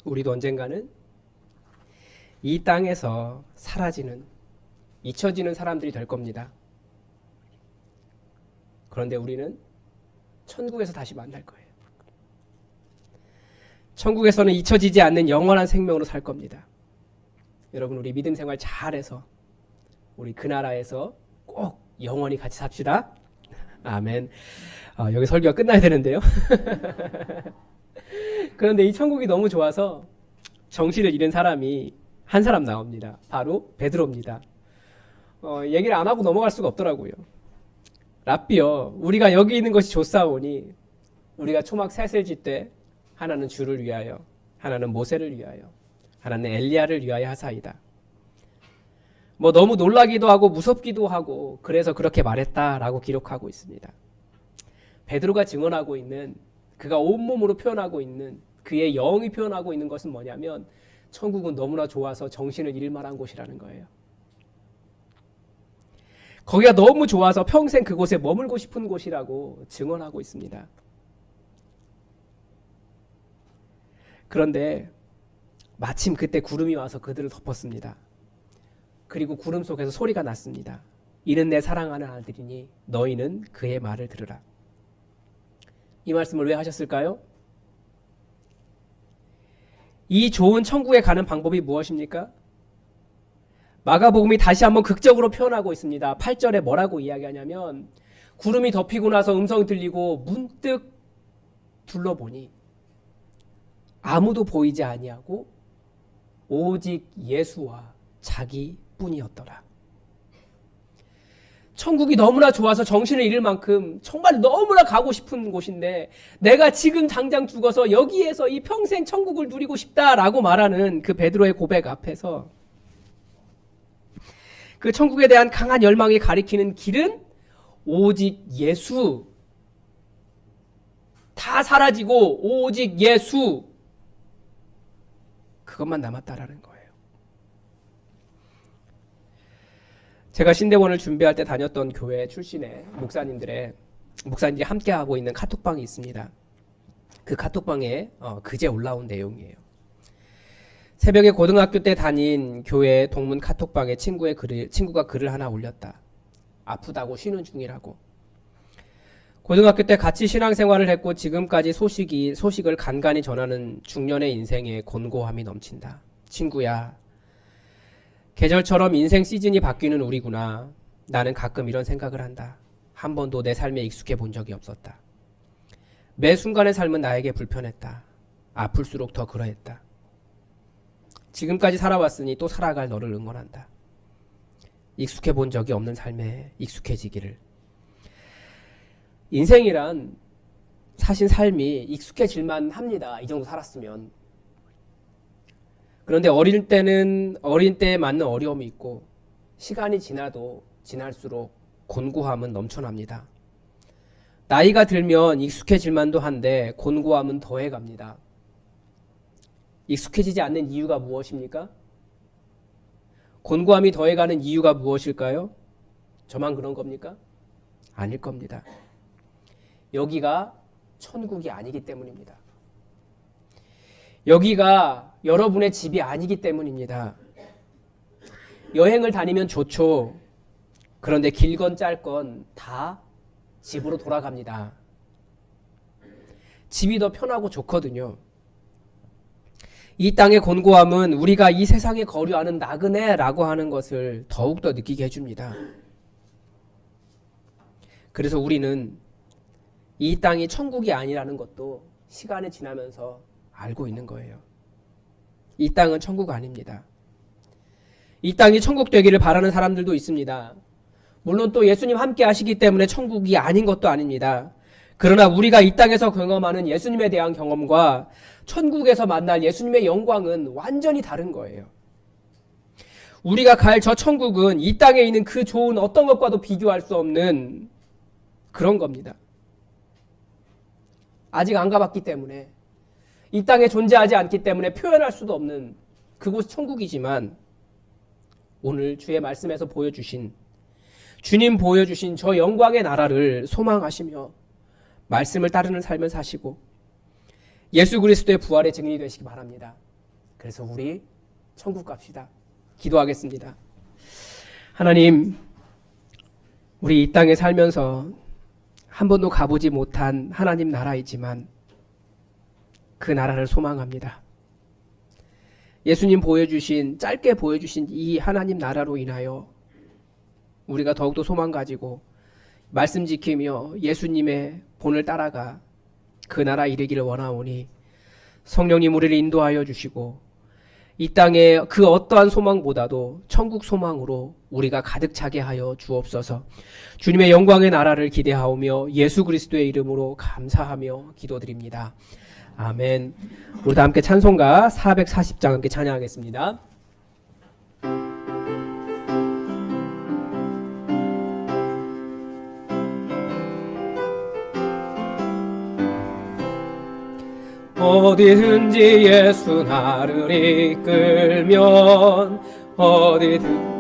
우리도 언젠가는 이 땅에서 사라지는, 잊혀지는 사람들이 될 겁니다. 그런데 우리는 천국에서 다시 만날 거예요. 천국에서는 잊혀지지 않는 영원한 생명으로 살 겁니다. 여러분, 우리 믿음 생활 잘해서 우리 그 나라에서 꼭 영원히 같이 삽시다. 아멘. 여기 설교가 끝나야 되는데요. 그런데 이 천국이 너무 좋아서 정신을 잃은 사람이 한 사람 나옵니다. 바로 베드로입니다. 얘기를 안 하고 넘어갈 수가 없더라고요. 랍비여, 우리가 여기 있는 것이 좋사오니 우리가 초막 셋을 짓되 하나는 주를 위하여, 하나는 모세를 위하여, 하나는 엘리야를 위하여 하사이다. 너무 놀라기도 하고 무섭기도 하고 그래서 그렇게 말했다라고 기록하고 있습니다. 베드로가 증언하고 있는, 그가 온몸으로 표현하고 있는, 그의 영이 표현하고 있는 것은 뭐냐면 천국은 너무나 좋아서 정신을 잃을 만한 곳이라는 거예요. 거기가 너무 좋아서 평생 그곳에 머물고 싶은 곳이라고 증언하고 있습니다. 그런데 마침 그때 구름이 와서 그들을 덮었습니다. 그리고 구름 속에서 소리가 났습니다. 이는 내 사랑하는 아들이니 너희는 그의 말을 들으라. 이 말씀을 왜 하셨을까요? 이 좋은 천국에 가는 방법이 무엇입니까? 마가복음이 다시 한번 극적으로 표현하고 있습니다. 8절에 뭐라고 이야기하냐면 구름이 덮이고 나서 음성이 들리고 문득 둘러보니 아무도 보이지 아니하고 오직 예수와 자기뿐이었더라. 천국이 너무나 좋아서 정신을 잃을 만큼 정말 너무나 가고 싶은 곳인데 내가 지금 당장 죽어서 여기에서 이 평생 천국을 누리고 싶다라고 말하는 그 베드로의 고백 앞에서 그 천국에 대한 강한 열망이 가리키는 길은 오직 예수, 다 사라지고 오직 예수, 그것만 남았다라는 거예요. 제가 신대원을 준비할 때 다녔던 교회 출신의 목사님들이 함께하고 있는 카톡방이 있습니다. 그 카톡방에 그제 올라온 내용이에요. 새벽에 고등학교 때 다닌 교회 동문 카톡방에 친구가 글을 하나 올렸다. 아프다고 쉬는 중이라고. 고등학교 때 같이 신앙생활을 했고 지금까지 소식을 간간히 전하는 중년의 인생에 곤고함이 넘친다. 친구야, 계절처럼 인생 시즌이 바뀌는 우리구나. 나는 가끔 이런 생각을 한다. 한 번도 내 삶에 익숙해 본 적이 없었다. 매 순간의 삶은 나에게 불편했다. 아플수록 더 그러했다. 지금까지 살아왔으니 또 살아갈 너를 응원한다. 익숙해 본 적이 없는 삶에 익숙해지기를. 인생이란 사실 삶이 익숙해질만 합니다. 이 정도 살았으면. 그런데 어린 때에 맞는 어려움이 있고 시간이 지날수록 곤고함은 넘쳐납니다. 나이가 들면 익숙해질만도 한데 곤고함은 더해갑니다. 익숙해지지 않는 이유가 무엇입니까? 곤고함이 더해가는 이유가 무엇일까요? 저만 그런 겁니까? 아닐 겁니다. 여기가 천국이 아니기 때문입니다. 여기가 여러분의 집이 아니기 때문입니다. 여행을 다니면 좋죠. 그런데 길건 짧건 다 집으로 돌아갑니다. 집이 더 편하고 좋거든요. 이 땅의 곤고함은 우리가 이 세상에 거류하는 나그네라고 하는 것을 더욱더 느끼게 해줍니다. 그래서 우리는 이 땅이 천국이 아니라는 것도 시간이 지나면서 알고 있는 거예요. 이 땅은 천국 아닙니다. 이 땅이 천국 되기를 바라는 사람들도 있습니다. 물론 또 예수님 함께 하시기 때문에 천국이 아닌 것도 아닙니다. 그러나 우리가 이 땅에서 경험하는 예수님에 대한 경험과 천국에서 만날 예수님의 영광은 완전히 다른 거예요. 우리가 갈 저 천국은 이 땅에 있는 그 좋은 어떤 것과도 비교할 수 없는 그런 겁니다. 아직 안 가봤기 때문에, 이 땅에 존재하지 않기 때문에 표현할 수도 없는 그곳 천국이지만, 오늘 주의 말씀에서 주님 보여주신 저 영광의 나라를 소망하시며 말씀을 따르는 삶을 사시고 예수 그리스도의 부활의 증인이 되시기 바랍니다. 그래서 우리 천국 갑시다. 기도하겠습니다. 하나님, 우리 이 땅에 살면서 한 번도 가보지 못한 하나님 나라이지만 그 나라를 소망합니다. 예수님 짧게 보여주신 이 하나님 나라로 인하여 우리가 더욱더 소망 가지고 말씀 지키며 예수님의 본을 따라가 그 나라 이르기를 원하오니 성령님 우리를 인도하여 주시고 이 땅에 그 어떠한 소망보다도 천국 소망으로 우리가 가득 차게 하여 주옵소서. 주님의 영광의 나라를 기대하오며 예수 그리스도의 이름으로 감사하며 기도드립니다. 아멘. 우리 다 함께 찬송가 440장 함께 찬양하겠습니다. 어디든지 예수 나를 이끌면 어디든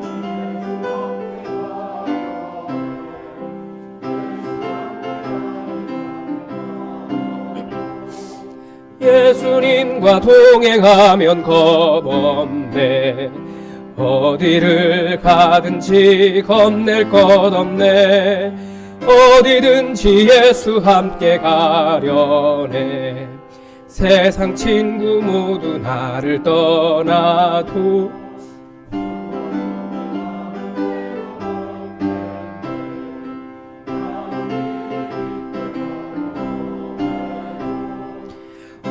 예수님과 동행하면 겁없네. 어디를 가든지 겁낼 것 없네. 어디든지 예수 함께 가려네. 세상 친구 모두 나를 떠나도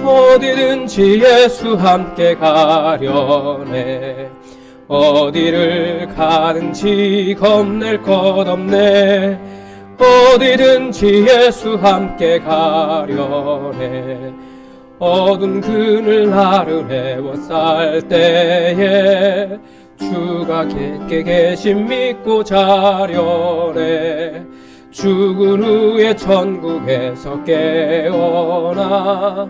어디든지 예수 함께 가려네. 어디를 가든지 겁낼 것 없네. 어디든지 예수 함께 가려네. 어두운 그늘 나를 에워쌀 때에 주가 객게 계심 믿고 자려네. 죽은 후에 천국에서 깨어나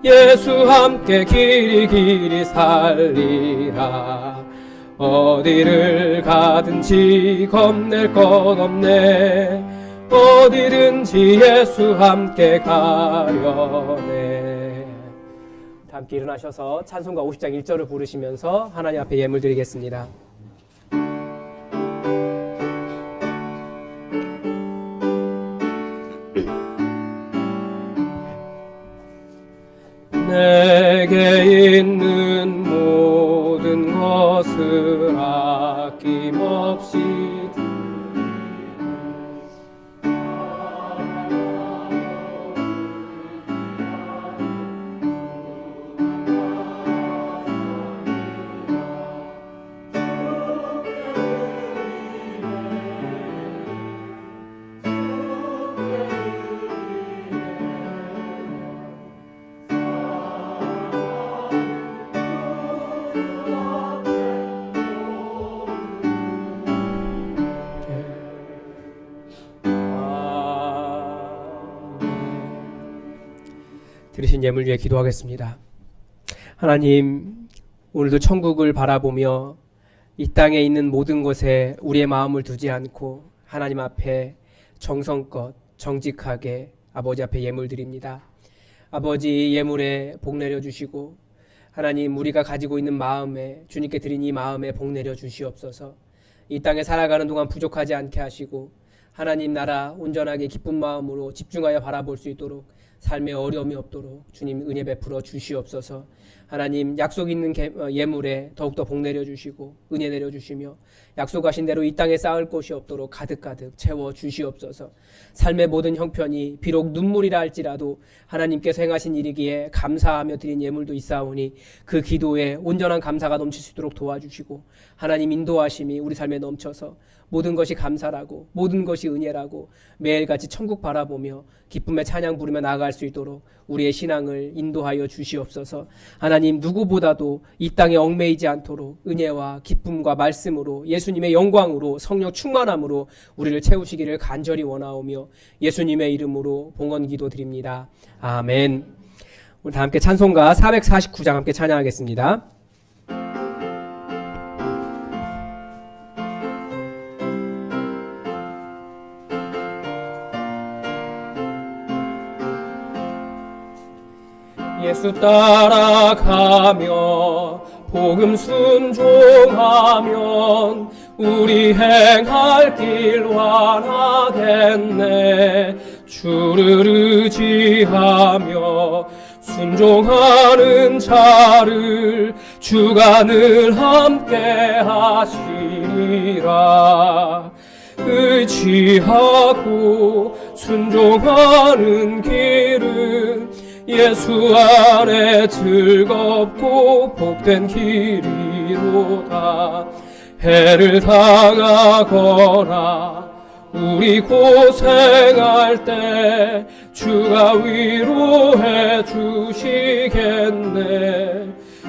예수 함께 길이 살리라. 어디를 가든지 겁낼 것 없네. 어디든지 예수 함께 가려네. 다 함께 일어나셔서 찬송가 50장 1절을 부르시면서 하나님 앞에 예물 드리겠습니다. 내게 있는 모든 것을 아낌없이 드리신 예물 위해 기도하겠습니다. 하나님, 오늘도 천국을 바라보며 이 땅에 있는 모든 것에 우리의 마음을 두지 않고 하나님 앞에 정성껏 정직하게 아버지 앞에 예물 드립니다. 아버지, 예물에 복 내려 주시고 하나님, 우리가 가지고 있는 마음에 주님께 드린 이 마음에 복 내려 주시옵소서. 이 땅에 살아가는 동안 부족하지 않게 하시고 하나님 나라 온전하게 기쁜 마음으로 집중하여 바라볼 수 있도록 삶에 어려움이 없도록 주님 은혜 베풀어 주시옵소서. 하나님, 약속 있는 예물에 더욱더 복 내려주시고 은혜 내려주시며 약속하신 대로 이 땅에 쌓을 곳이 없도록 가득가득 채워 주시옵소서. 삶의 모든 형편이 비록 눈물이라 할지라도 하나님께서 행하신 일이기에 감사하며 드린 예물도 있사오니 그 기도에 온전한 감사가 넘칠 수 있도록 도와주시고 하나님 인도하심이 우리 삶에 넘쳐서 모든 것이 감사라고 모든 것이 은혜라고 매일같이 천국 바라보며 기쁨의 찬양 부르며 나아갈 수 있도록 우리의 신앙을 인도하여 주시옵소서. 하나님, 누구보다도 이 땅에 얽매이지 않도록 은혜와 기쁨과 말씀으로 예수님의 영광으로 성령 충만함으로 우리를 채우시기를 간절히 원하오며 예수님의 이름으로 봉헌 기도드립니다. 아멘. 오늘 다 함께 찬송가 449장 함께 찬양하겠습니다. 예수 따라가며 복음 순종하면 우리 행할 길 완하겠네. 주를 의지하며 순종하는 자를 주가 늘 함께 하시리라. 의지하고 순종하는 길은 예수 안에 즐겁고 복된 길이로다. 해를 당하거나 우리 고생할 때 주가 위로해 주시겠네.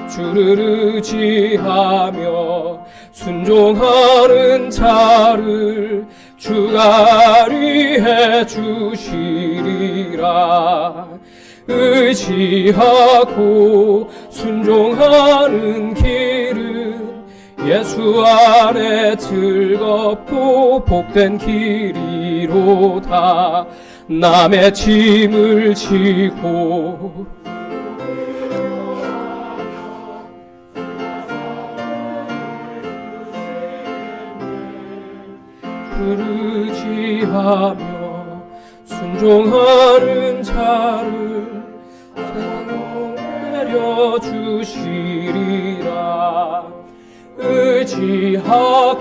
주를 의지하며 순종하는 자를 주가 위해 주시리라. 의지하고 순종하는 길은 예수 안에 즐겁고 복된 길이로다. 남의 짐을 지고 의지하며 순종하는 자를 생명 내려주시리라. 의지하고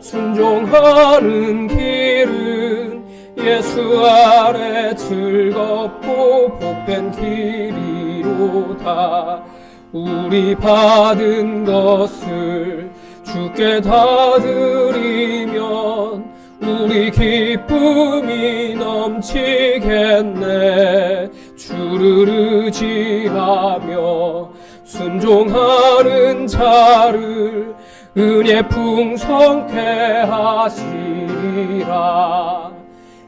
순종하는 길은 예수 아래 즐겁고 복된 길이로다. 우리 받은 것을 주께 다 드리면 우리 기쁨이 넘치겠네. 주를 의지하며 순종하는 자를 은혜 풍성케 하시리라.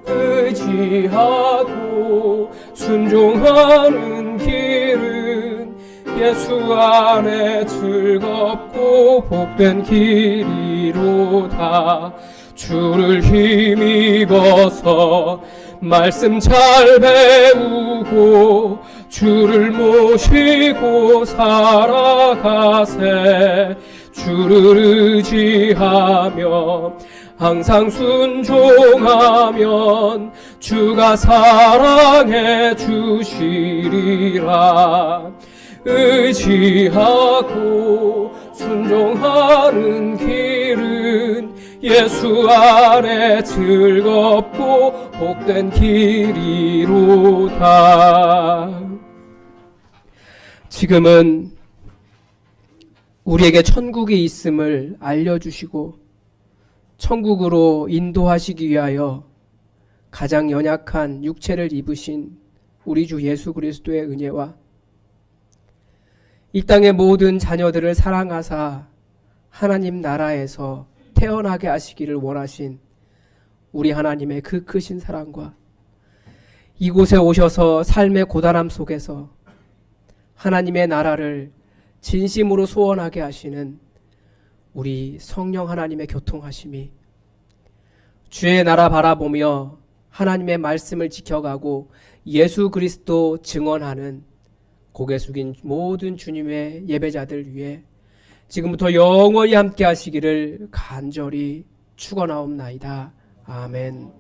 의지하고 순종하는 길은 예수 안에 즐겁고 복된 길이로다. 주를 힘입어서 말씀 잘 배우고 주를 모시고 살아가세. 주를 의지하며 항상 순종하면 주가 사랑해 주시리라. 의지하고 순종하는 길은 예수 아래 즐겁고 복된 길이로다. 지금은 우리에게 천국이 있음을 알려주시고 천국으로 인도하시기 위하여 가장 연약한 육체를 입으신 우리 주 예수 그리스도의 은혜와 이 땅의 모든 자녀들을 사랑하사 하나님 나라에서 태어나게 하시기를 원하신 우리 하나님의 그 크신 사랑과 이곳에 오셔서 삶의 고단함 속에서 하나님의 나라를 진심으로 소원하게 하시는 우리 성령 하나님의 교통하심이 주의 나라 바라보며 하나님의 말씀을 지켜가고 예수 그리스도 증언하는 고개 숙인 모든 주님의 예배자들 위해 지금부터 영원히 함께 하시기를 간절히 축원하옵나이다. 아멘.